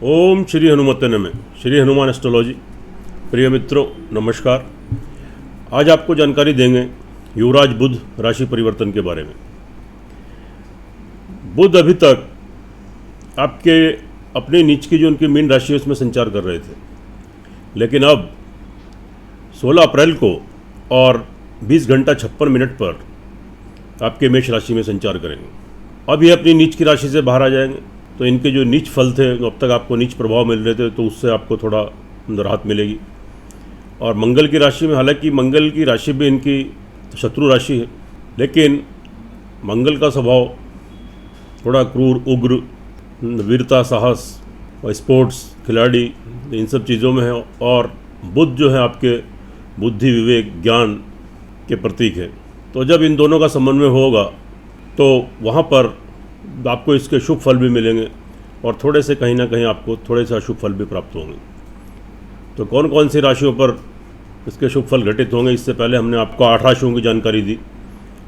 ओम श्री हनुमते नमः। श्री हनुमान एस्ट्रोलॉजी। प्रिय मित्रों नमस्कार। आज आपको जानकारी देंगे युवराज बुध राशि परिवर्तन के बारे में। बुध अभी तक आपके अपने नीच की जो उनकी मीन राशि है उसमें संचार कर रहे थे, लेकिन अब 16 अप्रैल को और 20 घंटा 56 मिनट पर आपके मेष राशि में संचार करेंगे। अब ये अपनी नीच की राशि से बाहर आ जाएंगे, तो इनके जो नीच फल थे, जो अब तक आपको नीच प्रभाव मिल रहे थे, तो उससे आपको थोड़ा राहत मिलेगी। और मंगल की राशि में, हालांकि मंगल की राशि भी इनकी शत्रु राशि है, लेकिन मंगल का स्वभाव थोड़ा क्रूर, उग्र, वीरता, साहस और स्पोर्ट्स, खिलाड़ी, इन सब चीज़ों में है। और बुध जो है आपके बुद्धि, विवेक, ज्ञान के प्रतीक है। तो जब इन दोनों का समन्वय होगा तो वहाँ पर आपको इसके शुभ फल भी मिलेंगे और थोड़े से कहीं ना कहीं आपको थोड़े से अशुभ फल भी प्राप्त होंगे। तो कौन कौन सी राशियों पर इसके शुभ फल घटित होंगे, इससे पहले हमने आपको 8 राशियों की जानकारी दी।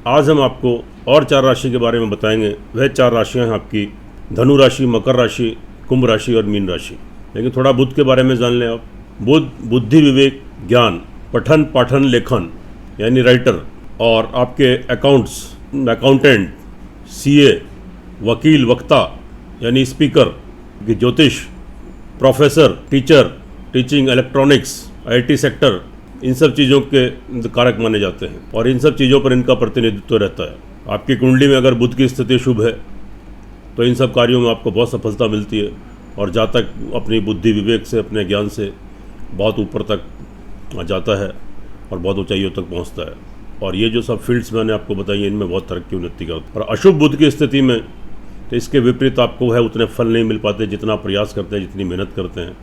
आज हम आपको और 4 राशि के बारे में बताएंगे। वह 4 राशियाँ हैं आपकी धनु राशि, मकर राशि, कुंभ राशि और मीन राशि। लेकिन थोड़ा बुध के बारे में जान लें आप। बुध बुद्धि, विवेक, ज्ञान, पठन पाठन, लेखन यानी राइटर, और आपके अकाउंट्स, अकाउंटेंट, सीए, वकील, वक्ता यानी स्पीकर, ज्योतिष, professor, teacher, teaching, electronics, IT sector, इन सब चीज़ों के कारक माने जाते हैं और इन सब चीज़ों पर इनका प्रतिनिधित्व रहता है। आपकी कुंडली में अगर बुध की स्थिति शुभ है तो इन सब कार्यों में आपको बहुत सफलता मिलती है और जातक अपनी बुद्धि, विवेक से, अपने ज्ञान से बहुत ऊपर तक जाता है और बहुत ऊंचाइयों तक पहुंचता है। और ये जो सब फील्ड्स मैंने आपको बताई हैं, इनमें बहुत तरक्की, उन्नति करता है। और अशुभ बुध की स्थिति में तो इसके विपरीत आपको है उतने फल नहीं मिल पाते जितना प्रयास करते हैं, जितनी मेहनत करते हैं।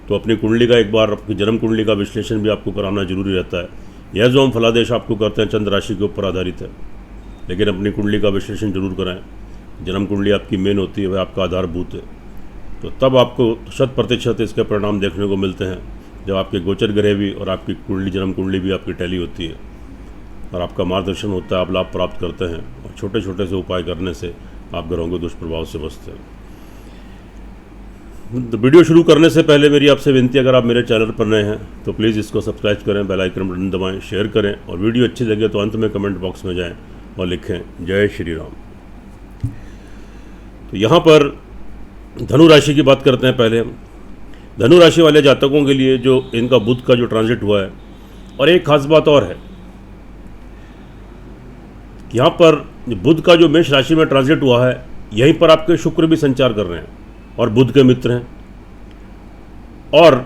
तो अपनी कुंडली का एक बार, अपनी जन्म कुंडली का विश्लेषण भी आपको कराना जरूरी रहता है। यह जो हम फलादेश आपको करते हैं चंद्र राशि के ऊपर आधारित है, लेकिन अपनी कुंडली का विश्लेषण जरूर कराएं। जन्म कुंडली आपकी मेन होती है, वह आपका आधारभूत है। तो तब आपको 100% इसके परिणाम देखने को मिलते हैं जब आपके गोचर ग्रह भी और आपकी कुंडली, जन्म कुंडली भी आपकी टैली होती है और आपका मार्गदर्शन होता है, आप लाभ प्राप्त करते हैं और छोटे छोटे से उपाय करने से आप ग्रहों के दुष्प्रभाव से बचते हैं। तो वीडियो शुरू करने से पहले मेरी आपसे विनती, अगर आप मेरे चैनल पर नए हैं तो प्लीज़ इसको सब्सक्राइब करें, बेल आइकन बटन दबाएं, शेयर करें और वीडियो अच्छी लगे तो अंत में कमेंट बॉक्स में जाएं और लिखें जय श्री राम। तो यहाँ पर धनु राशि की बात करते हैं पहले हम। धनु राशि वाले जातकों के लिए जो इनका बुध का जो ट्रांजिट हुआ है, और एक खास बात और है, यहाँ पर बुध का जो मेष राशि में ट्रांजिट हुआ है, यहीं पर आपके शुक्र भी संचार कर रहे हैं और बुध के मित्र हैं, और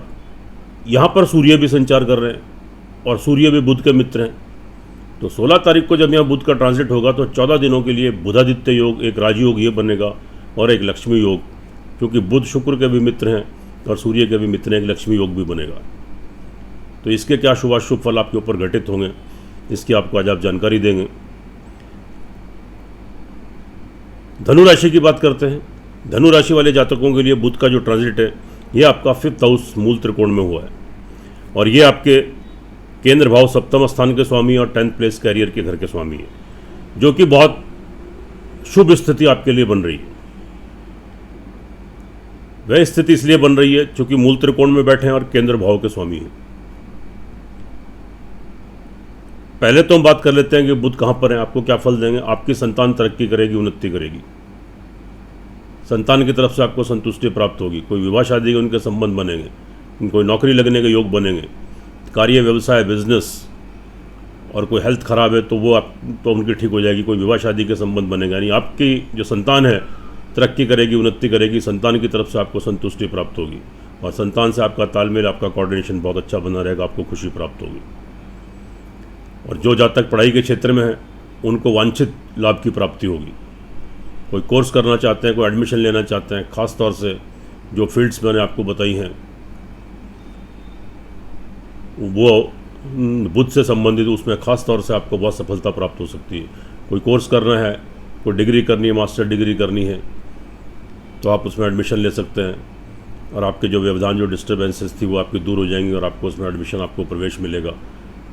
यहाँ पर सूर्य भी संचार कर रहे हैं और सूर्य भी बुध के मित्र हैं। तो 16 तारीख को जब यहाँ बुध का ट्रांजिट होगा तो 14 दिनों के लिए बुधादित्य योग, एक राजयोग ये बनेगा और एक लक्ष्मी योग, क्योंकि बुध शुक्र के भी मित्र हैं और सूर्य के भी मित्र हैं, एक लक्ष्मी योग भी बनेगा। तो इसके क्या शुभाशुभ फल आपके ऊपर घटित होंगे, इसकी आपको आज आप जानकारी देंगे। धनु राशि की बात करते हैं। धनु राशि वाले जातकों के लिए बुध का जो ट्रांजिट है, ये आपका 5th हाउस मूल त्रिकोण में हुआ है और ये आपके केंद्र भाव, सप्तम स्थान के स्वामी और 10th प्लेस कैरियर के घर के स्वामी है, जो कि बहुत शुभ स्थिति आपके लिए बन रही है। वह स्थिति इसलिए बन रही है क्योंकि मूल त्रिकोण में बैठे हैं और केंद्र भाव के स्वामी हैं। पहले तो हम बात कर लेते हैं कि बुध कहाँ पर है, आपको क्या फल देंगे। आपकी संतान तरक्की करेगी, उन्नति करेगी, संतान की तरफ से आपको संतुष्टि प्राप्त होगी, कोई विवाह शादी के उनके संबंध बनेंगे, कोई नौकरी लगने के योग बनेंगे, कार्य, व्यवसाय, बिजनेस, और कोई हेल्थ खराब है तो वो आप तो उनकी ठीक हो जाएगी, कोई विवाह शादी के संबंध बनेगा। यानी आपकी जो संतान है तरक्की करेगी, उन्नति करेगी, संतान की तरफ से आपको संतुष्टि प्राप्त होगी और संतान से आपका तालमेल, आपका कोऑर्डिनेशन बहुत अच्छा बना रहेगा, आपको खुशी प्राप्त होगी। और जो जातक पढ़ाई के क्षेत्र में है उनको वांछित लाभ की प्राप्ति होगी। कोई कोर्स करना चाहते हैं, कोई एडमिशन लेना चाहते हैं, खास तौर से जो फील्ड्स मैंने आपको बताई हैं वो बुध से संबंधित, उसमें खास तौर से आपको बहुत सफलता प्राप्त हो सकती है। कोई कोर्स करना है, कोई डिग्री करनी है, मास्टर डिग्री करनी है, तो आप उसमें एडमिशन ले सकते हैं और आपके जो व्यवधान, जो डिस्टर्बेंसेस थी वो आपकी दूर हो जाएंगी और आपको उसमें एडमिशन, आपको प्रवेश मिलेगा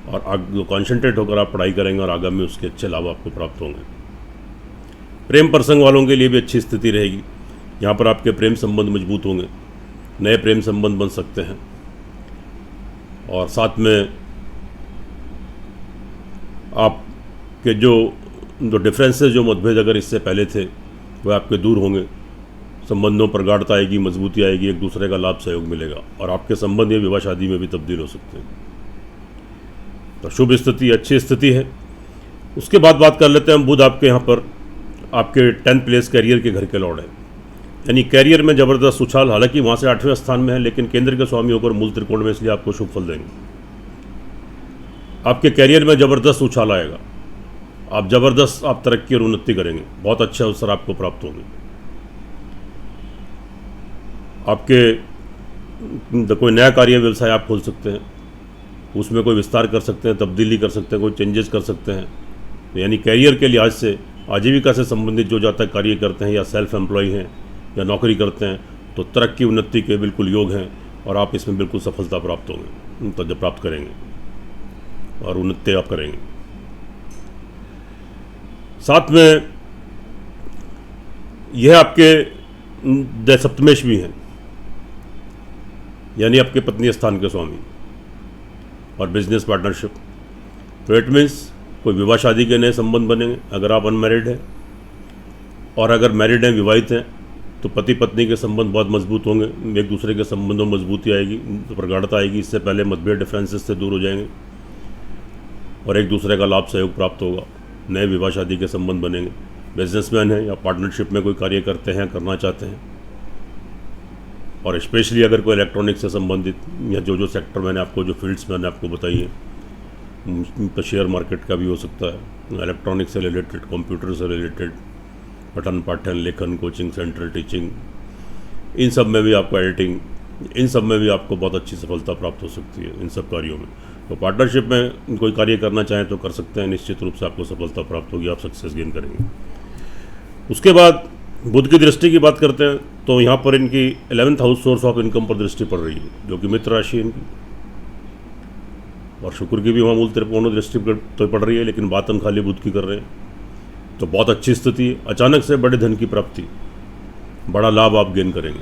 और कॉन्सेंट्रेट होकर आप पढ़ाई करेंगे और आगामी उसके अच्छे लाभ आपको प्राप्त होंगे। प्रेम प्रसंग वालों के लिए भी अच्छी स्थिति रहेगी। यहाँ पर आपके प्रेम संबंध मजबूत होंगे, नए प्रेम संबंध बन सकते हैं। और साथ में आपके जो डिफरेंसेस, जो मतभेद अगर इससे पहले थे, वह आपके दूर होंगे। संबंधों पर गाढ़ता आएगी, मजबूती आएगी, एक दूसरे का लाभ सहयोग मिलेगा और आपके संबंध ये विवाह शादी में भी तब्दील हो सकते हैं। तो शुभ स्थिति, अच्छी स्थिति है। उसके बाद बात कर लेते हैं हम, बुध आपके यहाँ पर आपके 10th प्लेस कैरियर के घर के लॉर्ड है, यानी कैरियर में ज़बरदस्त उछाल। हालांकि वहाँ से 8वें स्थान में है, लेकिन केंद्र के स्वामी होकर मूल त्रिकोण में, इसलिए आपको शुभ फल देंगे। आपके कैरियर में ज़बरदस्त उछाल आएगा, आप ज़बरदस्त आप तरक्की और उन्नति करेंगे, बहुत अच्छे अवसर आपको प्राप्त होंगे। आपके कोई नया कार्य व्यवसाय आप खोल सकते हैं, उसमें कोई विस्तार कर सकते हैं, तब्दीली कर सकते हैं, कोई चेंजेस कर सकते हैं। तो यानी कैरियर के लिहाज से, आजीविका से संबंधित जो जहाँ तक कार्य करते हैं या सेल्फ एम्प्लॉय हैं या नौकरी करते हैं, तो तरक्की उन्नति के बिल्कुल योग हैं और आप इसमें बिल्कुल सफलता प्राप्त होंगे, तो जब प्राप्त करेंगे और उन्नति आप करेंगे। साथ में यह आपके सप्तमेश भी हैं, यानी आपके पत्नी स्थान के स्वामी और बिजनेस पार्टनरशिप। तो इट मीन्स कोई विवाह शादी के नए संबंध बनेंगे अगर आप अनमैरिड हैं, और अगर मैरिड हैं, विवाहित हैं, तो पति पत्नी के संबंध बहुत मजबूत होंगे, एक दूसरे के संबंधों में मजबूती आएगी, प्रगाढ़ता आएगी। इससे पहले मतभेद, डिफरेंसेस से दूर हो जाएंगे और एक दूसरे का लाभ सहयोग प्राप्त होगा। नए विवाह शादी के संबंध बनेंगे। बिजनेसमैन हैं या पार्टनरशिप में कोई कार्य करते हैं, करना चाहते हैं, और स्पेशली अगर कोई इलेक्ट्रॉनिक से संबंधित या जो सेक्टर मैंने आपको, जो फील्ड्स मैंने आपको बताई हैं, तो शेयर मार्केट का भी हो सकता है, इलेक्ट्रॉनिक से रिलेटेड, कंप्यूटर से रिलेटेड, पठन पाठन, लेखन, कोचिंग सेंटर, टीचिंग, इन सब में भी आपको, एडिटिंग, इन सब में भी आपको बहुत अच्छी सफलता प्राप्त हो सकती है इन सब कार्यों में। तो पार्टनरशिप में कोई कार्य करना चाहें तो कर सकते हैं, निश्चित रूप से आपको सफलता प्राप्त होगी, आप सक्सेस गेन करेंगे। उसके बाद बुध की दृष्टि की बात करते हैं, तो यहाँ पर इनकी 11th house source of income पर दृष्टि पड़ रही है, जो कि मित्र राशि है इनकी, और शुक्र की भी वहाँ मूल त्रिकोण दृष्टि तो पड़ रही है, लेकिन बात हम खाली बुध की कर रहे हैं। तो बहुत अच्छी स्थिति है, अचानक से बड़े धन की प्राप्ति, बड़ा लाभ आप गेन करेंगे,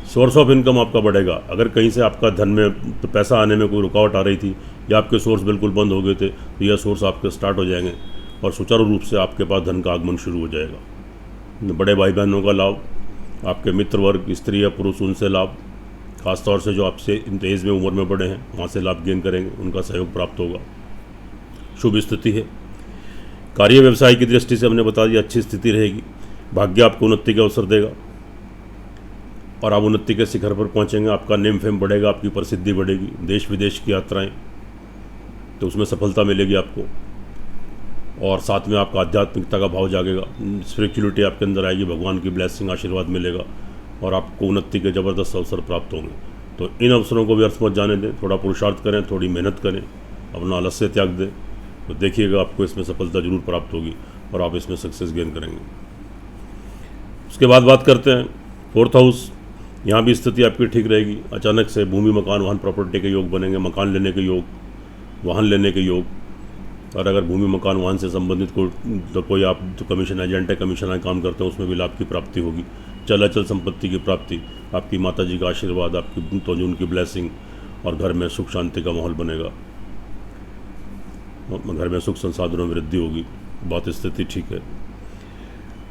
सोर्स ऑफ इनकम आपका बढ़ेगा। अगर कहीं से आपका धन में, तो पैसा आने में कोई रुकावट आ रही थी या आपके सोर्स बिल्कुल बंद हो गए थे, तो यह सोर्स आपके स्टार्ट हो जाएंगे और सुचारू रूप से आपके पास धन का आगमन शुरू हो जाएगा। बड़े भाई बहनों का लाभ, आपके मित्र वर्ग, स्त्री या पुरुष, उनसे लाभ, खासतौर से जो आपसे एज में, उम्र में बड़े हैं, वहाँ से लाभ गेन करेंगे, उनका सहयोग प्राप्त होगा। शुभ स्थिति है। कार्य व्यवसाय की दृष्टि से हमने बता दिया, अच्छी स्थिति रहेगी। भाग्य आपको उन्नति का अवसर देगा और आप उन्नति के शिखर पर पहुंचेंगे, आपका नेम फेम बढ़ेगा, आपकी प्रसिद्धि बढ़ेगी, देश विदेश की यात्राएं, तो उसमें सफलता मिलेगी आपको। और साथ में आपका आध्यात्मिकता का भाव जागेगा, स्पिरिचुअलिटी आपके अंदर आएगी, भगवान की ब्लेसिंग, आशीर्वाद मिलेगा और आपको उन्नति के ज़बरदस्त अवसर प्राप्त होंगे। तो इन अवसरों को व्यर्थ मत जाने दें, थोड़ा पुरुषार्थ करें, थोड़ी मेहनत करें, अपना आलस्य त्याग दें, तो देखिएगा आपको इसमें सफलता जरूर प्राप्त होगी और आप इसमें सक्सेस गेन करेंगे। उसके बाद बात करते हैं 4th हाउस। यहाँ भी स्थिति आपकी ठीक रहेगी। अचानक से भूमि, मकान, वाहन, प्रॉपर्टी के योग बनेंगे, मकान लेने के योग, वाहन लेने के योग। और अगर भूमि, मकान, वाहन से संबंधित कोई आप जो कमीशन एजेंट है, कमीशन काम करते हैं, उसमें भी लाभ की प्राप्ति होगी। चल अचल संपत्ति की प्राप्ति, आपकी माता जी का आशीर्वाद, आपकी तो उनकी ब्लेसिंग, और घर में सुख शांति का माहौल बनेगा, घर में सुख संसाधनों में वृद्धि होगी, बहुत स्थिति ठीक है।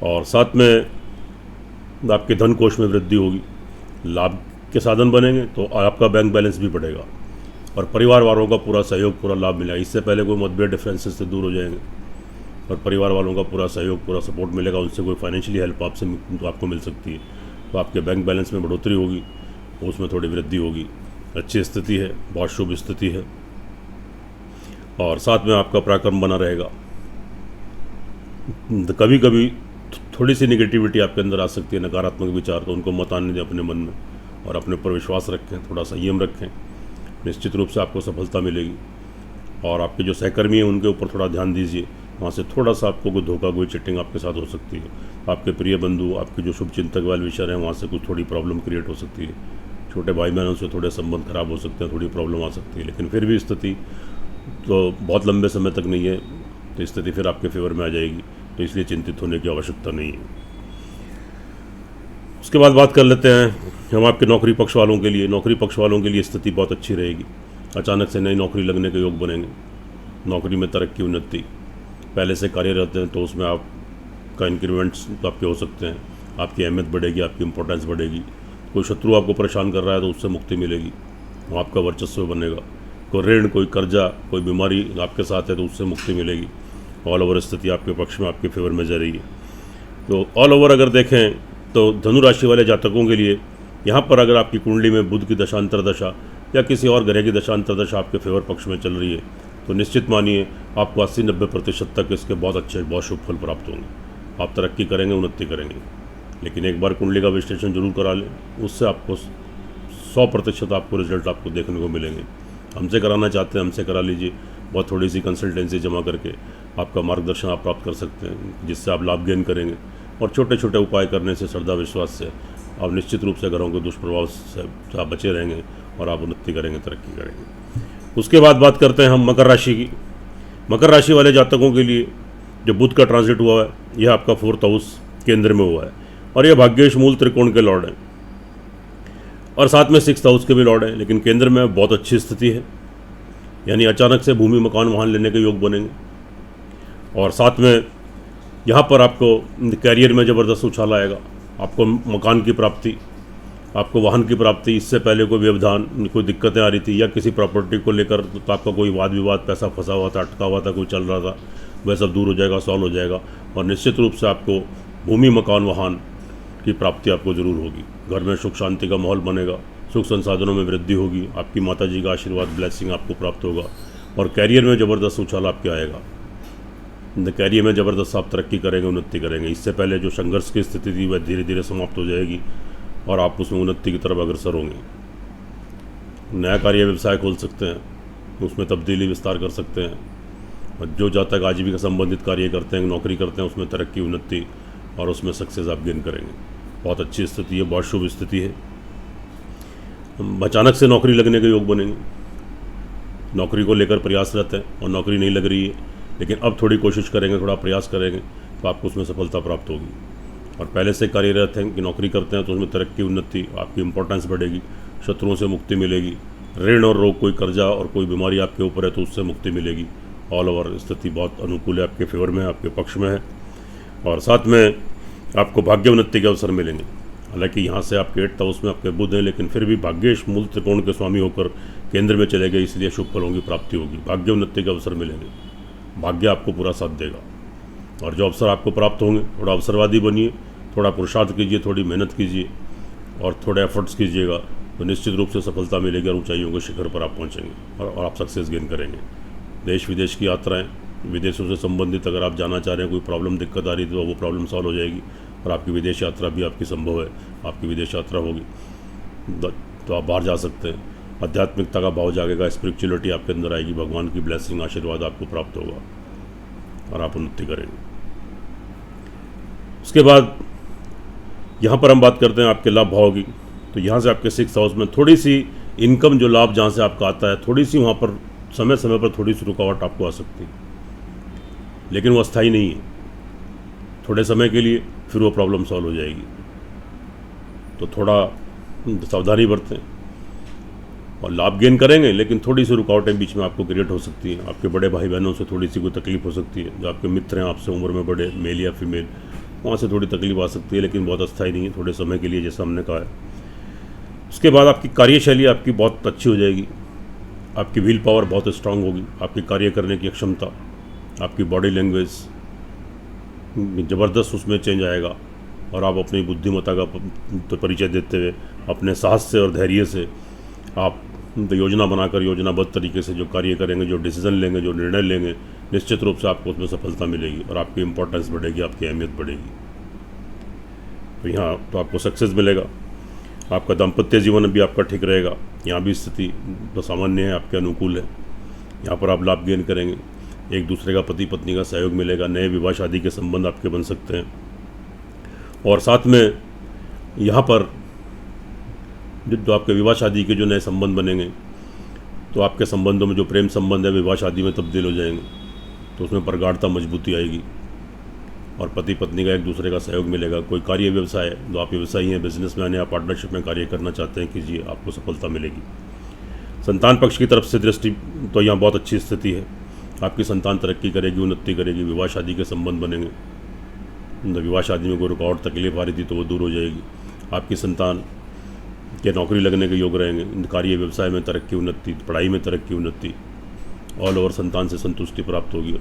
और साथ में आपके धन कोष में वृद्धि होगी, लाभ के साधन बनेंगे, तो आपका बैंक बैलेंस भी बढ़ेगा और परिवार वालों का पूरा सहयोग, पूरा लाभ मिलेगा। इससे पहले कोई मतभेद, डिफरेंसेस से दूर हो जाएंगे और परिवार वालों का पूरा सहयोग, पूरा सपोर्ट मिलेगा। उनसे कोई फाइनेंशियली हेल्प आपको मिल सकती है, तो आपके बैंक बैलेंस में बढ़ोतरी होगी, उसमें थोड़ी वृद्धि होगी। अच्छी स्थिति है, बहुत शुभ स्थिति है। और साथ में आपका पराक्रम बना रहेगा। कभी कभी थोड़ी सी निगेटिविटी आपके अंदर आ सकती है, नकारात्मक विचार, तो उनको मत आने दें अपने मन में और अपने ऊपर विश्वास रखें, थोड़ा संयम रखें, निश्चित रूप से आपको सफलता मिलेगी। और आपके जो सहकर्मी हैं उनके ऊपर थोड़ा ध्यान दीजिए, वहाँ से थोड़ा सा आपको कोई धोखा, कोई चिटिंग आपके साथ हो सकती है। आपके प्रिय बंधु, आपके जो शुभ चिंतक वाले विषय हैं, वहाँ से कुछ थोड़ी प्रॉब्लम क्रिएट हो सकती है। छोटे भाई बहनों से थोड़े संबंध खराब हो सकते हैं, थोड़ी प्रॉब्लम आ सकती है, लेकिन फिर भी स्थिति तो बहुत लंबे समय तक नहीं है, तो स्थिति फिर आपके फेवर में आ जाएगी, तो इसलिए चिंतित होने की आवश्यकता नहीं है। उसके बाद बात कर लेते हैं हम आपके नौकरी पक्ष वालों के लिए। नौकरी पक्ष वालों के लिए स्थिति बहुत अच्छी रहेगी। अचानक से नई नौकरी लगने के योग बनेंगे। नौकरी में तरक्की उन्नति, पहले से कार्यरत हैं तो उसमें आपका इंक्रीमेंट्स आपके हो सकते हैं, आपकी अहमियत बढ़ेगी, आपकी इंपॉर्टेंस बढ़ेगी। कोई शत्रु आपको परेशान कर रहा है तो उससे मुक्ति मिलेगी, वो आपका वर्चस्व बनेगा। कोई ऋण, कोई कर्जा, कोई बीमारी आपके साथ है तो उससे मुक्ति मिलेगी। ऑल ओवर स्थिति आपके पक्ष में, आपके फेवर में जा रही है। तो ऑल ओवर अगर देखें तो धनु राशि वाले जातकों के लिए यहाँ पर अगर आपकी कुंडली में बुध की दशांतर दशा या किसी और ग्रह की दशांतर दशा आपके फेवर पक्ष में चल रही है तो निश्चित मानिए आपको 80-90% तक इसके बहुत अच्छे, बहुत शुभ फल प्राप्त होंगे। आप तरक्की करेंगे, उन्नति करेंगे। लेकिन एक बार कुंडली का विश्लेषण जरूर करा लें, उससे आपको 100% आपको रिजल्ट आपको देखने को मिलेंगे। हमसे कराना चाहते हैं, हमसे करा लीजिए। बहुत थोड़ी सी कंसल्टेंसी जमा करके आपका मार्गदर्शन आप प्राप्त कर सकते हैं, जिससे आप लाभ गेन करेंगे। और छोटे छोटे उपाय करने से, श्रद्धा विश्वास से आप निश्चित रूप से घरों के दुष्प्रभाव से आप बचे रहेंगे और आप उन्नति करेंगे, तरक्की करेंगे। उसके बाद बात करते हैं हम मकर राशि की। मकर राशि वाले जातकों के लिए जो बुध का ट्रांजिट हुआ है, यह आपका 4th हाउस केंद्र में हुआ है और यह भाग्येश मूल त्रिकोण के लॉर्ड हैं और साथ में 6th हाउस के भी लॉर्ड हैं। लेकिन केंद्र में बहुत अच्छी स्थिति है, यानी अचानक से भूमि, मकान, वाहन लेने के योग बनेंगे। और साथ में यहाँ पर आपको कैरियर में ज़बरदस्त उछाल आएगा। आपको मकान की प्राप्ति, आपको वाहन की प्राप्ति। इससे पहले कोई व्यवधान, कोई दिक्कतें आ रही थी या किसी प्रॉपर्टी को लेकर तो आपका कोई वाद विवाद, पैसा फंसा हुआ था, अटका हुआ था, कोई चल रहा था, वह सब दूर हो जाएगा, सॉल्व हो जाएगा। और निश्चित रूप से आपको भूमि, मकान, वाहन की प्राप्ति आपको जरूर होगी। घर में सुख शांति का माहौल बनेगा, सुख संसाधनों में वृद्धि होगी, आपकी माता जी का आशीर्वाद, ब्लेसिंग आपको प्राप्त होगा। और कैरियर में ज़बरदस्त उछाल आपके आएगा। कैरियर में ज़बरदस्त आप तरक्की करेंगे, उन्नति करेंगे। इससे पहले जो संघर्ष की स्थिति थी वह धीरे धीरे समाप्त हो जाएगी और आप उसमें उन्नति की तरफ अग्रसर होंगे। नया कार्य व्यवसाय खोल सकते हैं, उसमें तब्दीली विस्तार कर सकते हैं। और जो जातक आजीविका संबंधित कार्य करते हैं, नौकरी करते हैं, उसमें तरक्की, उन्नति और उसमें सक्सेस आप गेन करेंगे। बहुत अच्छी स्थिति है, बहुत शुभ स्थिति है। अचानक से नौकरी लगने के योग बनेंगे। नौकरी को लेकर प्रयासरत हैं और नौकरी नहीं लग रही है, लेकिन अब थोड़ी कोशिश करेंगे, थोड़ा प्रयास करेंगे तो आपको उसमें सफलता प्राप्त होगी। और पहले से कार्यरत हैं कि नौकरी करते हैं तो उसमें तरक्की, उन्नति, आपकी इंपॉर्टेंस बढ़ेगी, शत्रुओं से मुक्ति मिलेगी। ऋण और रोग, कोई कर्जा और कोई बीमारी आपके ऊपर है तो उससे मुक्ति मिलेगी। ऑल ओवर स्थिति बहुत अनुकूल है, आपके फेवर में है, आपके पक्ष में है। और साथ में आपको भाग्य उन्नति के अवसर मिलेंगे। हालांकि यहाँ से आपके 8th हाउस में आपके बुध हैं, लेकिन फिर भी भाग्येश मूल त्रिकोण के स्वामी होकर केंद्र में चले गए, इसलिए शुभ फलों की प्राप्ति होगी, भाग्य उन्नति के अवसर मिलेंगे। भाग्य आपको पूरा साथ देगा और जो अवसर आपको प्राप्त होंगे, थोड़ा अवसरवादी बनिए, थोड़ा पुरुषार्थ कीजिए, थोड़ी मेहनत कीजिए और थोड़े एफर्ट्स कीजिएगा तो निश्चित रूप से सफलता मिलेगी और ऊंचाइयों के शिखर पर आप पहुंचेंगे और आप सक्सेस गेन करेंगे। देश विदेश की यात्राएं, विदेशों से संबंधित अगर आप जाना चाह रहे हैं, कोई प्रॉब्लम, दिक्कत आ रही तो वो प्रॉब्लम सॉल्व हो जाएगी और आपकी विदेश यात्रा भी आपकी संभव है। आपकी विदेश यात्रा होगी तो आप बाहर जा सकते हैं। आध्यात्मिकता का भाव जागेगा, स्पिरिचुअलिटी आपके अंदर आएगी, भगवान की ब्लेसिंग, आशीर्वाद आपको प्राप्त होगा और आप उन्नति करेंगे। उसके बाद यहाँ पर हम बात करते हैं आपके लाभ भाव की। तो यहाँ से आपके 6th हाउस में थोड़ी सी इनकम, जो लाभ जहाँ से आपका आता है, थोड़ी सी वहाँ पर समय समय पर थोड़ी सी रुकावट आपको आ सकती है, लेकिन वो अस्थायी नहीं है, थोड़े समय के लिए, फिर वो प्रॉब्लम सॉल्व हो जाएगी। तो थोड़ा सावधानी बरतें और लाभ गेन करेंगे, लेकिन थोड़ी सी रुकावटें बीच में आपको क्रिएट हो सकती हैं। आपके बड़े भाई बहनों से थोड़ी सी कोई तकलीफ हो सकती है, जो आपके मित्र हैं आपसे उम्र में बड़े, मेल या फीमेल, वहाँ से थोड़ी तकलीफ आ सकती है, लेकिन बहुत अस्थायी नहीं है, थोड़े समय के लिए, जैसा हमने कहा है। उसके बाद आपकी कार्यशैली आपकी बहुत अच्छी हो जाएगी, आपकी व्हील पावर बहुत स्ट्रांग होगी, आपकी कार्य करने की क्षमता, आपकी बॉडी लैंग्वेज ज़बरदस्त उसमें चेंज आएगा और आप अपनी बुद्धिमत्ता का परिचय देते हुए अपने साहस से और धैर्य से आप योजना बनाकर, योजनाबद्ध तरीके से जो कार्य करेंगे, जो डिसीजन लेंगे, जो निर्णय लेंगे, निश्चित रूप से आपको उसमें सफलता मिलेगी और आपकी इंपॉर्टेंस बढ़ेगी, आपकी अहमियत बढ़ेगी। तो यहाँ तो आपको सक्सेस मिलेगा। आपका दाम्पत्य जीवन भी आपका ठीक रहेगा, यहाँ भी स्थिति तो सामान्य है, आपके अनुकूल है। यहाँ पर आप लाभ गेन करेंगे, एक दूसरे का, पति पत्नी का सहयोग मिलेगा, नए विवाह शादी के संबंध आपके बन सकते हैं। और साथ में यहाँ पर जो आपके विवाह शादी के जो नए संबंध बनेंगे, तो आपके संबंधों में जो प्रेम संबंध है विवाह शादी में तब्दील हो जाएंगे, तो उसमें प्रगाढ़ता, मजबूती आएगी। और पति पत्नी का एक दूसरे का सहयोग मिलेगा। कोई कार्य व्यवसाय, जो आप व्यवसायी हैं, बिजनेसमैन या पार्टनरशिप में कार्य करना चाहते हैं, कीजिए, आपको सफलता मिलेगी। संतान पक्ष की तरफ से दृष्टि तो यहाँ बहुत अच्छी स्थिति है। आपकी संतान तरक्की करेगी, उन्नति करेगी, विवाह शादी के संबंध बनेंगे। विवाह शादी में कोई रुकावट तकलीफ आ रही थी तो वो दूर हो जाएगी। आपकी संतान के नौकरी लगने के योग रहेंगे। कार्य व्यवसाय में तरक्की उन्नति, पढ़ाई में तरक्की उन्नति, ऑल ओवर संतान से संतुष्टि प्राप्त होगी,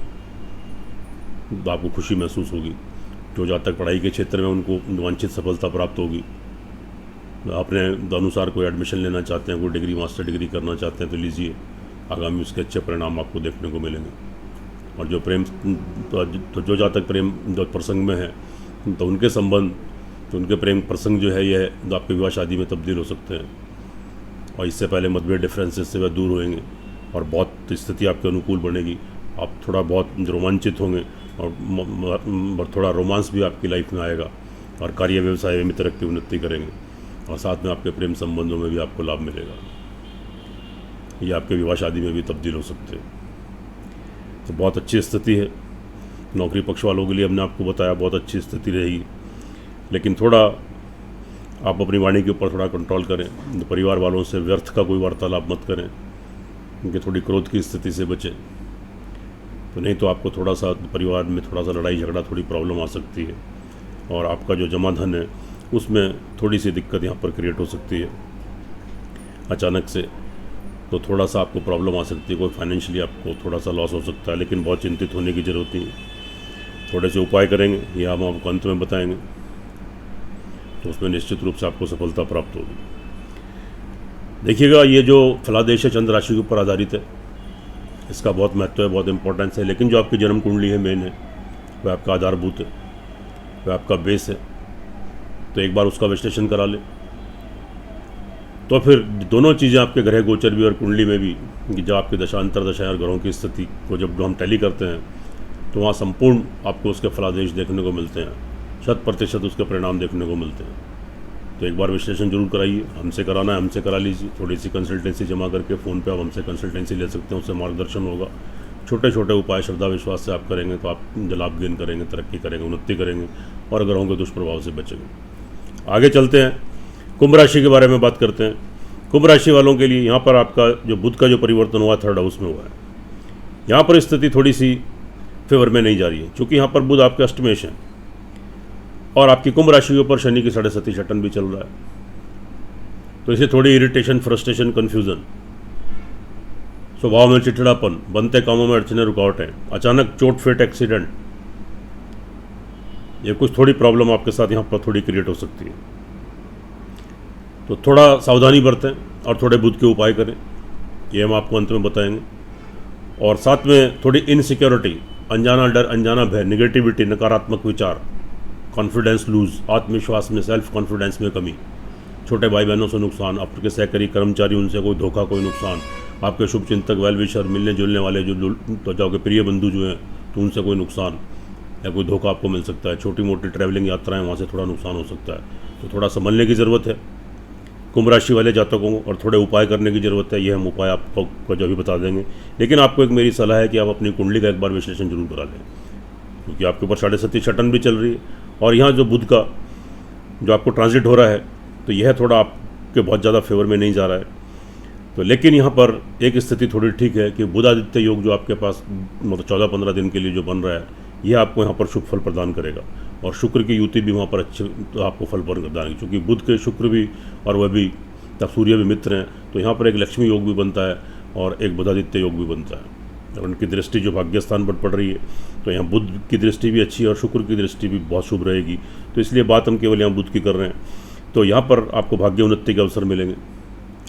तो आपको खुशी महसूस होगी। जो जहाँ तक पढ़ाई के क्षेत्र में उनको वांछित सफलता प्राप्त होगी। अपने अनुसार कोई एडमिशन लेना चाहते हैं, कोई डिग्री मास्टर डिग्री करना चाहते हैं तो लीजिए, आगामी उसके अच्छे परिणाम आपको देखने को मिलेंगे। और जो प्रेम तो जो जहाँ तक प्रेम जो प्रसंग में है तो उनके संबंध, तो उनके प्रेम प्रसंग जो है यह तो आपके विवाह शादी में तब्दील हो सकते हैं। और इससे पहले मतभेद डिफरेंसेस से वह दूर होंगे और बहुत स्थिति आपके अनुकूल बनेगी। आप थोड़ा बहुत रोमांचित होंगे और थोड़ा रोमांस भी आपकी लाइफ में आएगा और कार्य व्यवसाय में तरक्की उन्नति करेंगे और साथ में आपके प्रेम संबंधों में भी आपको लाभ मिलेगा। ये आपके विवाह शादी में भी तब्दील हो सकते हैं। तो बहुत अच्छी स्थिति है। नौकरी पक्ष वालों के लिए हमने आपको बताया बहुत अच्छी स्थिति रहेगी, लेकिन थोड़ा आप अपनी वाणी के ऊपर थोड़ा कंट्रोल करें। परिवार वालों से व्यर्थ का कोई वार्तालाप मत करें, क्योंकि थोड़ी क्रोध की स्थिति से बचें। तो नहीं तो आपको थोड़ा सा परिवार में थोड़ा सा लड़ाई झगड़ा, थोड़ी प्रॉब्लम आ सकती है और आपका जो जमा धन है उसमें थोड़ी सी दिक्कत यहाँ पर क्रिएट हो सकती है अचानक से। तो थोड़ा सा आपको प्रॉब्लम आ सकती है, कोई फाइनेंशियली आपको थोड़ा सा लॉस हो सकता है, लेकिन बहुत चिंतित होने की ज़रूरत नहीं है। थोड़े से उपाय करेंगे, ये हम आपको अंत में बताएंगे, तो उसमें निश्चित रूप से आपको सफलता प्राप्त होगी। देखिएगा, ये जो फलादेश है चंद्र राशि के ऊपर आधारित है, इसका बहुत महत्व है, बहुत इंपॉर्टेंस है। लेकिन जो आपकी जन्म कुंडली है मेन है, वह आपका आधारभूत है, वह आपका बेस है। तो एक बार उसका विश्लेषण करा ले, तो फिर दोनों चीज़ें आपके ग्रह गोचर भी और कुंडली में भी, कि जब आपकी दशा अंतरदशा और ग्रहों की स्थिति को जब हम टैली करते हैं तो वहाँ संपूर्ण आपको उसके फलादेश देखने को मिलते हैं, 100% उसके परिणाम देखने को मिलते हैं। तो एक बार विश्लेषण जरूर कराइए। हमसे कराना है हमसे करा लीजिए, थोड़ी सी कंसल्टेंसी जमा करके फ़ोन पे आप हमसे कंसल्टेंसी ले सकते हैं, उससे मार्गदर्शन होगा। छोटे छोटे उपाय श्रद्धा विश्वास से आप करेंगे तो आप लाभ गेन करेंगे, तरक्की करेंगे, उन्नति करेंगे और ग्रहों के दुष्प्रभाव से बचेंगे। आगे चलते हैं, कुंभ राशि के बारे में बात करते हैं। कुंभ राशि वालों के लिए यहाँ पर आपका जो बुध का जो परिवर्तन हुआ, 3rd हाउस में हुआ है। यहाँ पर स्थिति थोड़ी सी फेवर में नहीं जा रही है, क्योंकि यहाँ पर बुध आपके अष्टमेश है और आपकी कुंभ राशि के ऊपर शनि की 7.5 शटन भी चल रहा है। तो इसे थोड़ी इरिटेशन, फ्रस्ट्रेशन, कन्फ्यूज़न, स्वभाव में चिड़चिड़ापन, बनते कामों में अड़चने, रुकावटें, अचानक चोट फेट, एक्सीडेंट, ये कुछ थोड़ी प्रॉब्लम आपके साथ यहाँ पर थोड़ी क्रिएट हो सकती है। तो थोड़ा सावधानी बरतें और थोड़े बुध के उपाय करें, ये हम आपको अंत में बताएंगे। और साथ में थोड़ी इनसिक्योरिटी, अनजाना डर, अनजाना भय, निगेटिविटी, नकारात्मक विचार, कॉन्फिडेंस लूज, आत्मविश्वास में, सेल्फ कॉन्फिडेंस में कमी, छोटे भाई बहनों से नुकसान, आपके सहकारी कर्मचारी उनसे कोई धोखा, कोई नुकसान, आपके शुभ चिंतक, वेल विशर, मिलने जुलने वाले जो त्वचा के प्रिय बंधु जो हैं तो उनसे कोई नुकसान या कोई धोखा आपको मिल सकता है। छोटी मोटी ट्रैवलिंग यात्राएं, वहाँ से थोड़ा नुकसान हो सकता है, तो थोड़ा संभलने की ज़रूरत है कुंभ राशि वाले जातकों को, और थोड़े उपाय करने की ज़रूरत है। ये हम उपाय आपको जो भी बता देंगे, लेकिन आपको एक मेरी सलाह है कि आप अपनी कुंडली का एक बार विश्लेषण जरूर करा लें, क्योंकि आपके ऊपर 7.5 शटन भी चल रही है और यहाँ जो बुध का जो आपको ट्रांजिट हो रहा है तो यह थोड़ा आपके बहुत ज़्यादा फेवर में नहीं जा रहा है। तो लेकिन यहाँ पर एक स्थिति थोड़ी ठीक है कि बुधादित्य योग जो आपके पास मतलब 14-15 दिन के लिए जो बन रहा है, यह आपको यहाँ पर शुभ फल प्रदान करेगा और शुक्र की युति भी वहाँ पर अच्छे तो आपको फल प्रदान करेगी, क्योंकि बुध के शुक्र भी और वह भी तब सूर्य भी मित्र हैं। तो यहाँ पर एक लक्ष्मी योग भी बनता है और एक बुधादित्य योग भी बनता है, और उनकी दृष्टि जो भाग्य स्थान पर पड़ रही है तो यहाँ बुध की दृष्टि भी अच्छी है और शुक्र की दृष्टि भी बहुत शुभ रहेगी। तो इसलिए बात हम केवल यहाँ बुध की कर रहे हैं। तो यहाँ पर आपको भाग्य उन्नति के अवसर मिलेंगे,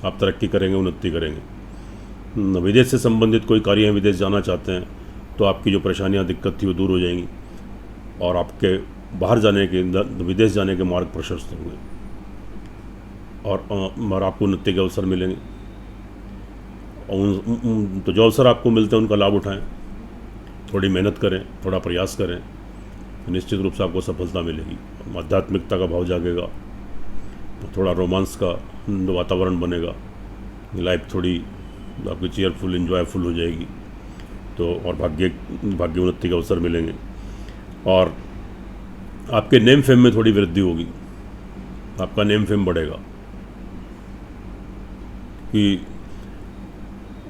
आप तरक्की करेंगे, उन्नति करेंगे। विदेश से संबंधित कोई कार्य है, विदेश जाना चाहते हैं तो आपकी जो परेशानियाँ, दिक्कत थी वो दूर हो जाएंगी और आपके बाहर जाने के, विदेश जाने के मार्ग प्रशस्त होंगे और आपको उन्नति के अवसर मिलेंगे। और तो जो अवसर आपको मिलते हैं उनका लाभ उठाएं, थोड़ी मेहनत करें, थोड़ा प्रयास करें, तो निश्चित रूप से आपको सफलता मिलेगी। आध्यात्मिकता का भाव जागेगा, थोड़ा रोमांस का वातावरण बनेगा, लाइफ थोड़ी आपकी चेयरफुल, इन्जॉयफुल हो जाएगी। तो और भाग्य उन्नति के अवसर मिलेंगे। और आपके नेम फेम में थोड़ी वृद्धि होगी, आपका नेम फेम बढ़ेगा कि,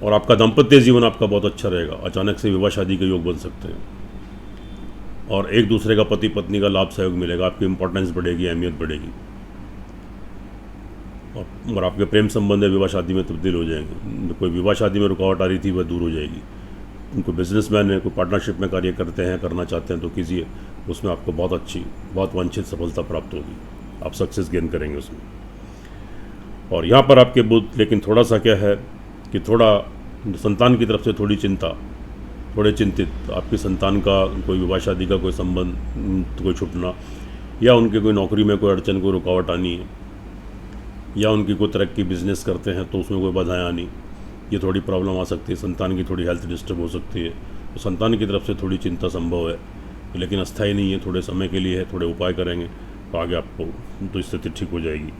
और आपका दाम्पत्य जीवन आपका बहुत अच्छा रहेगा। अचानक से विवाह शादी के योग बन सकते हैं और एक दूसरे का पति पत्नी का लाभ सहयोग मिलेगा, आपकी इंपॉर्टेंस बढ़ेगी, अहमियत बढ़ेगी और आपके प्रेम संबंध विवाह शादी में तब्दील हो जाएंगे। कोई विवाह शादी में रुकावट आ रही थी वह दूर हो जाएगी। उनको बिजनेसमैन है, कोई पार्टनरशिप में कार्य करते हैं, करना चाहते हैं तो कीजिए, उसमें आपको बहुत अच्छी, बहुत वांछित सफलता प्राप्त होगी, आप सक्सेस गेन करेंगे उसमें। और यहाँ पर आपके बुध लेकिन थोड़ा सा क्या है कि थोड़ा संतान की तरफ से थोड़ी चिंता, थोड़े चिंतित, आपकी संतान का कोई विवाह शादी का कोई संबंध कोई छूटना, या उनके कोई नौकरी में कोई अड़चन, कोई रुकावट आनी है, या उनकी कोई तरक्की बिजनेस करते हैं तो उसमें कोई बाधाएं आनी, ये थोड़ी प्रॉब्लम आ सकती है। संतान की थोड़ी हेल्थ डिस्टर्ब हो सकती है, तो संतान की तरफ से थोड़ी चिंता संभव है, लेकिन अस्थायी नहीं है, थोड़े समय के लिए है। थोड़े उपाय करेंगे तो आगे आपको तो स्थिति ठीक हो जाएगी।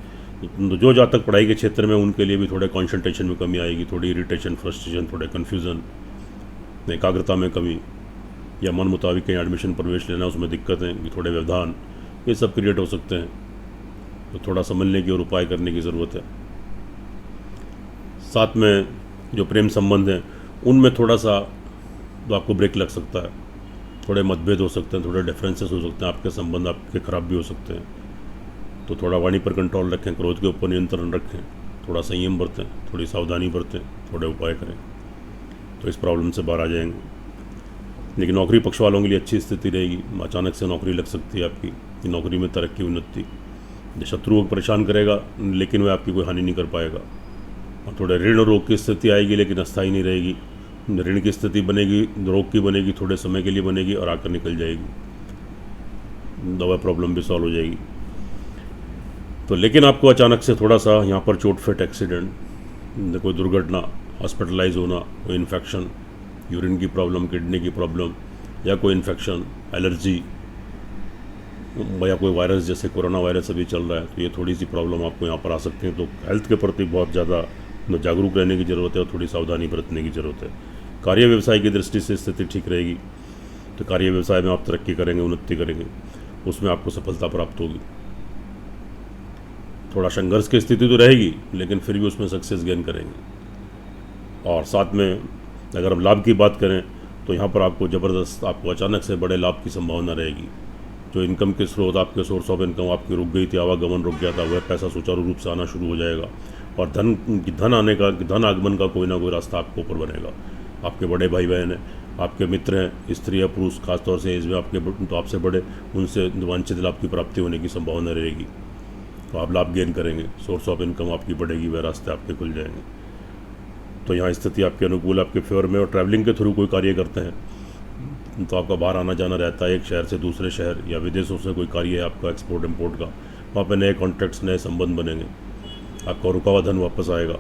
तो जो जातक पढ़ाई के क्षेत्र में, उनके लिए भी थोड़े कॉन्सेंट्रेशन में कमी आएगी, थोड़ी इरिटेशन, फ्रस्ट्रेशन, थोड़े कन्फ्यूज़न, एकाग्रता में कमी, या मन मुताबिक कहीं एडमिशन प्रवेश लेना उसमें दिक्कतें, कि थोड़े व्यवधान, ये सब क्रिएट हो सकते हैं। तो थोड़ा समझने की और उपाय करने की ज़रूरत है। साथ में जो प्रेम संबंध हैं उनमें थोड़ा सा तो आपको ब्रेक लग सकता है, थोड़े मतभेद हो सकते हैं, थोड़े डिफरेंसेस हो सकते हैं, आपके संबंध आपके ख़राब भी हो सकते हैं। तो थोड़ा वाणी पर कंट्रोल रखें, क्रोध के ऊपर नियंत्रण रखें, थोड़ा संयम बरतें, थोड़ी सावधानी बरतें, थोड़े उपाय करें, तो इस प्रॉब्लम से बाहर आ जाएंगे। लेकिन नौकरी पक्ष वालों के लिए अच्छी स्थिति रहेगी, अचानक से नौकरी लग सकती है आपकी, नौकरी में तरक्की, उन्नति। शत्रुओं को परेशान करेगा लेकिन वह आपकी कोई हानि नहीं कर पाएगा। और थोड़े ऋण रोग की स्थिति आएगी लेकिन अस्थायी नहीं रहेगी। ऋण की स्थिति बनेगी, रोग की बनेगी, थोड़े समय के लिए बनेगी और आकर निकल जाएगी, दवा प्रॉब्लम भी सॉल्व हो जाएगी। तो लेकिन आपको अचानक से थोड़ा सा यहाँ पर चोट फिट, एक्सीडेंट, कोई दुर्घटना, हॉस्पिटलाइज होना, कोई इन्फेक्शन, यूरिन की प्रॉब्लम, किडनी की प्रॉब्लम, या कोई इन्फेक्शन, एलर्जी, या कोई वायरस जैसे कोरोना वायरस अभी चल रहा है, तो ये थोड़ी सी प्रॉब्लम आपको यहाँ पर आ सकती है। तो हेल्थ के प्रति बहुत ज़्यादा जागरूक रहने की ज़रूरत है और थोड़ी सावधानी बरतने की ज़रूरत है। कार्य व्यवसाय की दृष्टि से स्थिति ठीक रहेगी, तो कार्य व्यवसाय में आप तरक्की करेंगे, उन्नति करेंगे, उसमें आपको सफलता प्राप्त होगी। थोड़ा संघर्ष की स्थिति तो रहेगी लेकिन फिर भी उसमें सक्सेस गेन करेंगे। और साथ में अगर हम लाभ की बात करें तो यहाँ पर आपको ज़बरदस्त, आपको अचानक से बड़े लाभ की संभावना रहेगी। जो इनकम के स्रोत, आपके सोर्स ऑफ इनकम आपकी रुक गई थी, आवागमन रुक गया था, वह पैसा सुचारू रूप से आना शुरू हो जाएगा और धन आगमन का कोई ना कोई रास्ता आपको ऊपर बनेगा। आपके बड़े भाई बहन हैं, आपके मित्र हैं, स्त्री या पुरुष, खासतौर से इसमें आपके तो आपसे बड़े, उनसे वांछित लाभ की प्राप्ति होने की संभावना रहेगी, तो आप लाभ गेन करेंगे, सोर्स ऑफ इनकम आपकी बढ़ेगी, वह रास्ते आपके खुल जाएंगे। तो यहाँ स्थिति आपके अनुकूल, आपके फेवर में। और ट्रैवलिंग के थ्रू कोई कार्य करते हैं तो आपका बाहर आना जाना रहता है, एक शहर से दूसरे शहर, या विदेशों से कोई कार्य है आपका एक्सपोर्ट इम्पोर्ट का, वहाँ पे नए कॉन्ट्रैक्ट्स, नए संबंध बनेंगे, आपका रुका हुआ धन वापस आएगा।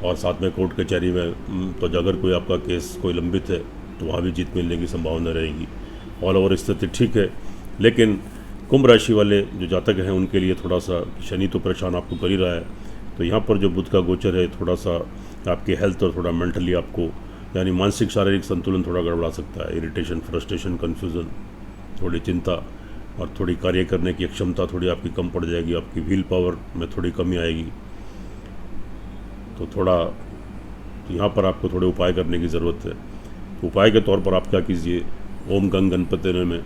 और साथ में कोर्ट कचहरी में तो अगर कोई आपका केस कोई लंबित है तो वहाँ भी जीत मिलने की संभावना रहेगी। ऑल ओवर स्थिति ठीक है। लेकिन कुंभ राशि वाले जो जातक हैं उनके लिए थोड़ा सा शनि तो परेशान आपको कर ही रहा है, तो यहाँ पर जो बुध का गोचर है थोड़ा सा आपकी हेल्थ और थोड़ा मेंटली आपको, यानी मानसिक शारीरिक संतुलन थोड़ा गड़बड़ा सकता है। इरिटेशन, फ्रस्ट्रेशन, कन्फ्यूज़न, थोड़ी चिंता और थोड़ी कार्य करने की क्षमता थोड़ी आपकी कम पड़ जाएगी, आपकी व्हील पावर में थोड़ी कमी आएगी। तो थोड़ा यहाँ पर आपको थोड़े उपाय करने की ज़रूरत है। तो उपाय के तौर पर आप क्या कीजिए, ओम गंग गणपति नमः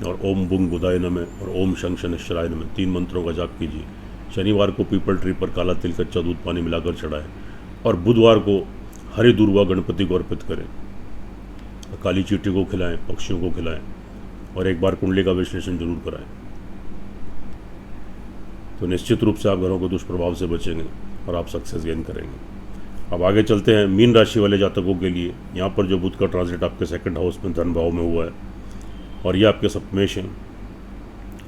और ओम बुंग बुधाय नमः और ओम शंख शनिश्चराय नमः, 3 मंत्रों का जाप कीजिए। शनिवार को पीपल ट्री पर काला तिल, कच्चा दूध, पानी मिलाकर चढ़ाएं और बुधवार को हरी दूर्वा गणपति को अर्पित करें। काली चींटी को खिलाएं, पक्षियों को खिलाएं और एक बार कुंडली का विश्लेषण जरूर कराएं। तो निश्चित रूप से आप घरों को दुष्प्रभाव से बचेंगे और आप सक्सेस गेन करेंगे। अब आगे चलते हैं मीन राशि वाले जातकों के लिए। यहाँ पर जो बुध का ट्रांजिट आपके 2nd हाउस में धन भाव में हुआ है और ये आपके सप्तमेश हैं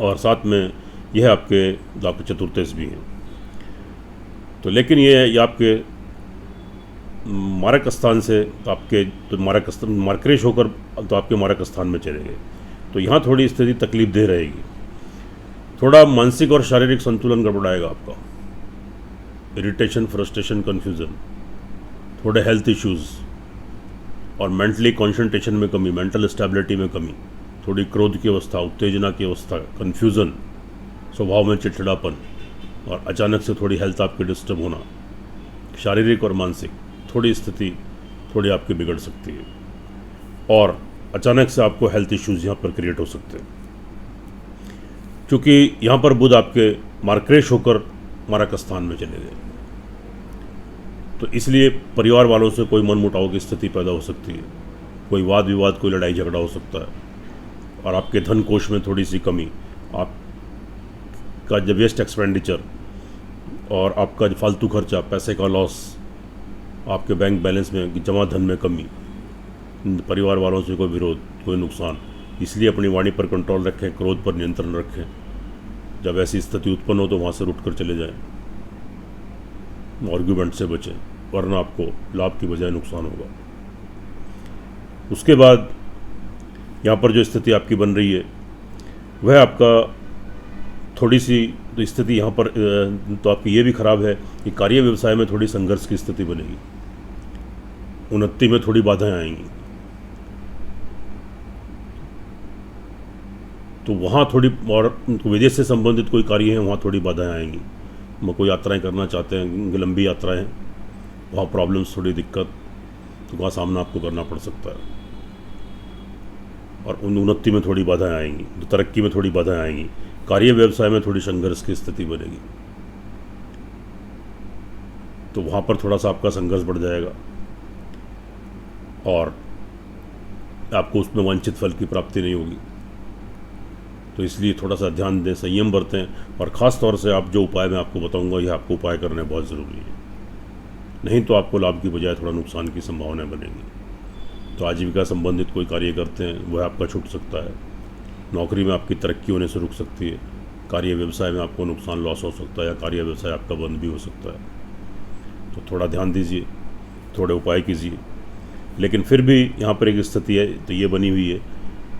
और साथ में यह आपके चतुर्थेश भी हैं। तो लेकिन ये आपके मारक स्थान से आपके तो मार्करेश होकर तो आपके मारक स्थान में चले गए, तो यहाँ थोड़ी स्थिति तकलीफ दे रहेगी। थोड़ा मानसिक और शारीरिक संतुलन गड़बड़ाएगा आपका, इरिटेशन, फ्रस्ट्रेशन, कन्फ्यूज़न, थोड़े हेल्थ इश्यूज़ और मेंटली कंसंट्रेशन में कमी, मेंटल स्टेबिलिटी में कमी, थोड़ी क्रोध की अवस्था, उत्तेजना की अवस्था, कन्फ्यूज़न, स्वभाव में चिड़चिड़ापन और अचानक से थोड़ी हेल्थ आपकी डिस्टर्ब होना, शारीरिक और मानसिक थोड़ी स्थिति थोड़ी आपकी बिगड़ सकती है और अचानक से आपको हेल्थ इश्यूज़ यहाँ पर क्रिएट हो सकते हैं। क्योंकि यहाँ पर बुध आपके मार्क्रेश होकर मारक स्थान में चले गए, तो इसलिए परिवार वालों से कोई मनमुटाव की स्थिति पैदा हो सकती है, कोई वाद विवाद, कोई लड़ाई झगड़ा हो सकता है और आपके धन कोष में थोड़ी सी कमी, आपका जब वेस्ट एक्सपेंडिचर और आपका जो फालतू खर्चा, पैसे का लॉस, आपके बैंक बैलेंस में जमा धन में कमी, परिवार वालों से कोई विरोध, कोई नुकसान। इसलिए अपनी वाणी पर कंट्रोल रखें, क्रोध पर नियंत्रण रखें। जब ऐसी स्थिति उत्पन्न हो तो वहाँ से रुक कर चले जाएं, आर्ग्यूमेंट से बचें, वरना आपको लाभ की बजाय नुकसान होगा। उसके बाद यहाँ पर जो स्थिति आपकी बन रही है वह आपका थोड़ी सी तो स्थिति यहाँ पर तो आपकी ये भी ख़राब है कि कार्य व्यवसाय में थोड़ी संघर्ष की स्थिति बनेगी, उन्नति में थोड़ी बाधाएं आएंगी, तो वहाँ थोड़ी, और विदेश से संबंधित कोई कार्य है वहाँ थोड़ी बाधाएं आएंगी। कोई यात्राएं करना चाहते हैं, लंबी यात्राएं, वहाँ प्रॉब्लम्स, थोड़ी दिक्कत, तो वहाँ सामना आपको करना पड़ सकता है और उन्नति में थोड़ी बाधाएं आएंगी, तो तरक्की में थोड़ी बाधाएं आएंगी, कार्य व्यवसाय में थोड़ी संघर्ष की स्थिति बनेगी, तो वहाँ पर थोड़ा सा आपका संघर्ष बढ़ जाएगा और आपको उसमें वांछित फल की प्राप्ति नहीं होगी। तो इसलिए थोड़ा सा ध्यान दें, संयम बरतें और ख़ास तौर से आप जो उपाय मैं आपको बताऊंगा यह आपको उपाय करने बहुत ज़रूरी है, नहीं तो आपको लाभ की बजाय थोड़ा नुकसान की संभावना बनेगी। तो आजीविका संबंधित कोई कार्य करते हैं वह आपका छूट सकता है, नौकरी में आपकी तरक्की होने से रुक सकती है, कार्य व्यवसाय में आपको नुकसान, लॉस हो सकता है या कार्य व्यवसाय आपका बंद भी हो सकता है। तो थोड़ा ध्यान दीजिए, थोड़े उपाय कीजिए। लेकिन फिर भी यहाँ पर एक स्थिति है तो ये बनी हुई है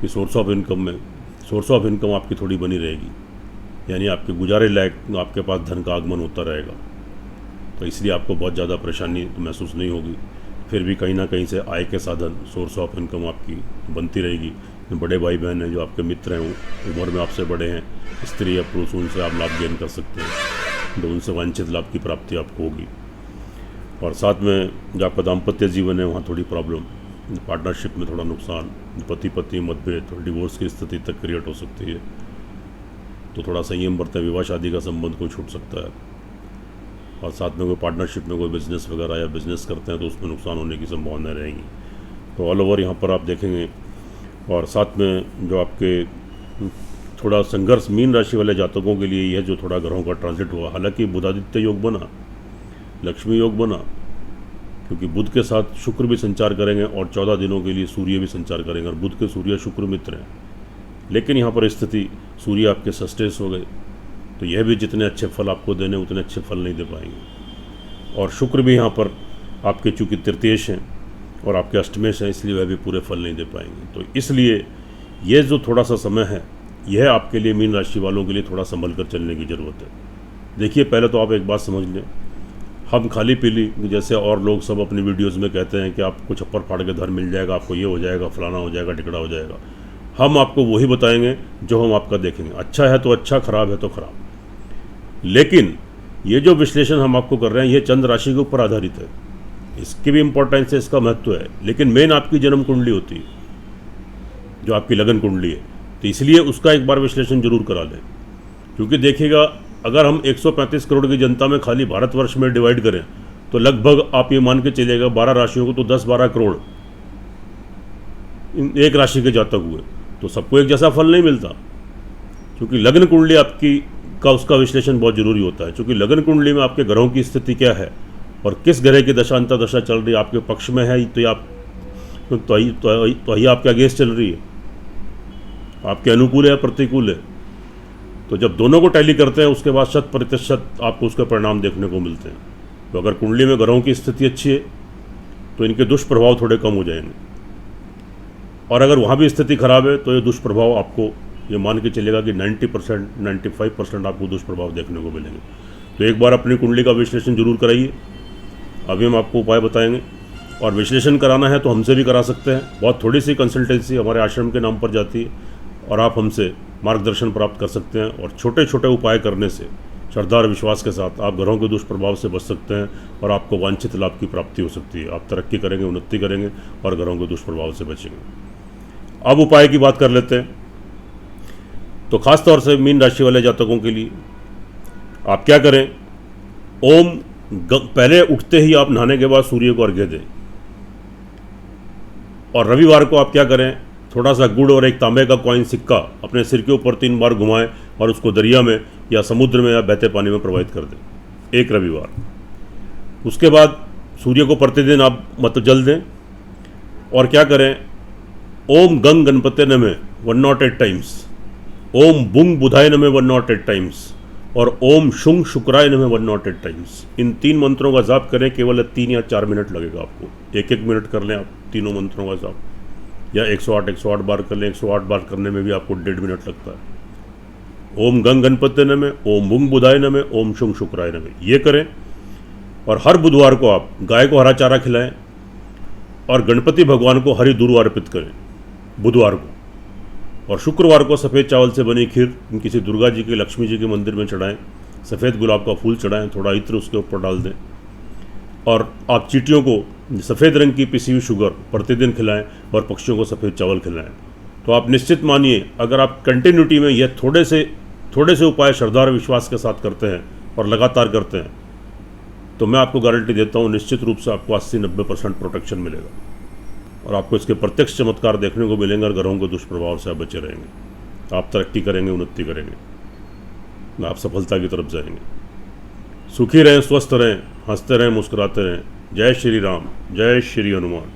कि सोर्स ऑफ इनकम आपकी थोड़ी बनी रहेगी, यानी आपके गुजारे लायक आपके पास धन का आगमन होता रहेगा, तो इसलिए आपको बहुत ज़्यादा परेशानी तो महसूस नहीं होगी। फिर भी कहीं ना कहीं से आय के साधन, सोर्स ऑफ इनकम आपकी बनती रहेगी। बड़े भाई बहन हैं, जो आपके मित्र हैं, उम्र में आपसे बड़े हैं, स्त्री या पुरुष, उनसे आप लाभ गेन कर सकते हैं, तो उनसे वांछित लाभ की प्राप्ति आपको होगी। और साथ में जो आपका दाम्पत्य जीवन है वहाँ थोड़ी प्रॉब्लम, पार्टनरशिप में थोड़ा नुकसान, पति पत्नी मतभेद, थोड़ी डिवोर्स की स्थिति तक क्रिएट हो सकती है, तो थोड़ा संयम बरतें। विवाह शादी का संबंध कोई छूट सकता है और साथ में कोई पार्टनरशिप में कोई बिजनेस वगैरह या बिजनेस करते हैं तो उसमें नुकसान होने की संभावना रहेंगी। तो ऑल ओवर यहाँ पर आप देखेंगे। और साथ में जो आपके थोड़ा संघर्ष मीन राशि वाले जातकों के लिए यह जो थोड़ा ग्रहों का ट्रांजिट हुआ, हालांकि बुधादित्य योग बना, लक्ष्मी योग बना, क्योंकि बुध के साथ शुक्र भी संचार करेंगे और 14 दिनों के लिए सूर्य भी संचार करेंगे, और बुध के सूर्य शुक्र मित्र हैं। लेकिन यहाँ पर स्थिति सूर्य आपके षष्ठेश हो गए, तो यह भी जितने अच्छे फल आपको देने उतने अच्छे फल नहीं दे पाएंगे। और शुक्र भी यहाँ पर आपके चूँकि तृतीयेश हैं और आपके अष्टमेश हैं, इसलिए वह भी पूरे फल नहीं दे पाएंगे। तो इसलिए यह जो थोड़ा सा समय है, यह आपके लिए मीन राशि वालों के लिए थोड़ा संभल कर चलने की ज़रूरत है। देखिए, पहले तो आप एक बात समझ लें, हम खाली पीली जैसे और लोग सब अपनी वीडियोस में कहते हैं कि आपको छप्पर फाड़ के धन मिल जाएगा, आपको ये हो जाएगा, फलाना हो जाएगा, टिकड़ा हो जाएगा, हम आपको वही बताएंगे जो हम आपका देखेंगे। अच्छा है तो अच्छा, खराब है तो खराब। लेकिन ये जो विश्लेषण हम आपको कर रहे हैं, ये चंद्र राशि के ऊपर आधारित है, इसकी भी इम्पोर्टेंस है, इसका महत्व है। लेकिन मेन आपकी जन्म कुंडली होती है, जो आपकी लगन कुंडली है, तो इसलिए उसका एक बार विश्लेषण जरूर करा लें। क्योंकि देखिएगा, अगर हम 135 करोड़ की जनता में खाली भारतवर्ष में डिवाइड करें तो लगभग आप ये मान के चलिएगा 12 राशियों को तो 10-12 करोड़ एक राशि के जातक हुए, तो सबको एक जैसा फल नहीं मिलता। क्योंकि लग्न कुंडली आपकी का उसका विश्लेषण बहुत जरूरी होता है, क्योंकि लग्न कुंडली में आपके ग्रहों की स्थिति क्या है और किस ग्रह की दशा अंतर्दशा चल रही है, आपके पक्ष में है तो ही आपके अगेंस्ट चल रही है, आपके अनुकूल है या प्रतिकूल है। तो जब दोनों को टैली करते हैं उसके बाद 100% आपको उसके परिणाम देखने को मिलते हैं। तो अगर कुंडली में ग्रहों की स्थिति अच्छी है तो इनके दुष्प्रभाव थोड़े कम हो जाएंगे, और अगर वहाँ भी स्थिति खराब है तो ये दुष्प्रभाव आपको ये मान के चलेगा कि 90%, 95% आपको दुष्प्रभाव देखने को मिलेंगे। तो एक बार अपनी कुंडली का विश्लेषण जरूर कराइए। अभी हम आपको उपाय बताएंगे, और विश्लेषण कराना है तो हमसे भी करा सकते हैं। बहुत थोड़ी सी कंसल्टेंसी हमारे आश्रम के नाम पर जाती है, और आप हमसे मार्गदर्शन प्राप्त कर सकते हैं। और छोटे छोटे उपाय करने से श्रद्धा और विश्वास के साथ आप ग्रहों के दुष्प्रभाव से बच सकते हैं और आपको वांछित लाभ की प्राप्ति हो सकती है। आप तरक्की करेंगे, उन्नति करेंगे और ग्रहों के दुष्प्रभाव से बचेंगे। अब उपाय की बात कर लेते हैं। तो खास तौर से मीन राशि वाले जातकों के लिए आप क्या करें, पहले उठते ही आप नहाने के बाद सूर्य को अर्घ्य दें। और रविवार को आप क्या करें, थोड़ा सा गुड़ और एक तांबे का कॉइन सिक्का अपने सिर के ऊपर 3 बार घुमाएं और उसको दरिया में या समुद्र में या बहते पानी में प्रवाहित कर दें एक रविवार। उसके बाद सूर्य को प्रतिदिन आप जल दें और क्या करें, ओम गंग गणपते नमः 108 टाइम्स, ओम बुंग बुधाय नमः 108 टाइम्स और ओम शुंग शुक्राय नमः 108 टाइम्स। इन 3 मंत्रों का जाप करें। केवल 3 या 4 मिनट लगेगा आपको। 1-1 मिनट कर लें आप तीनों मंत्रों का जाप, या 108 बार कर लें। 108 बार करने में भी आपको 1.5 मिनट लगता है। ओम गंग गणपते नमः, ओम बुंग बुधाय नमः, ओम शुंग शुक्राय नमः, ये करें। और हर बुधवार को आप गाय को हरा चारा खिलाएं और गणपति भगवान को हरी दूर्वा अर्पित करें बुधवार को। और शुक्रवार को सफ़ेद चावल से बनी खीर किसी दुर्गा जी के, लक्ष्मी जी के मंदिर में चढ़ाएं। सफ़ेद गुलाब का फूल चढ़ाएं, थोड़ा इत्र उसके ऊपर डाल दें। और आप चींटियों को सफ़ेद रंग की पिसी हुई शुगर प्रतिदिन खिलाएं और पक्षियों को सफ़ेद चावल खिलाएं। तो आप निश्चित मानिए, अगर आप कंटिन्यूटी में यह थोड़े से उपाय श्रद्धा और विश्वास के साथ करते हैं और लगातार करते हैं, तो मैं आपको गारंटी देता हूँ निश्चित रूप से आपको 80-90% प्रोटेक्शन मिलेगा और आपको इसके प्रत्यक्ष चमत्कार देखने को मिलेंगे और ग्रहों के दुष्प्रभाव से आप बचे रहेंगे। आप तरक्की करेंगे, उन्नति करेंगे, आप सफलता की तरफ जाएंगे। सुखी रहें, स्वस्थ रहें, हंसते रहें, मुस्कुराते रहें। जय श्री राम, जय श्री हनुमान।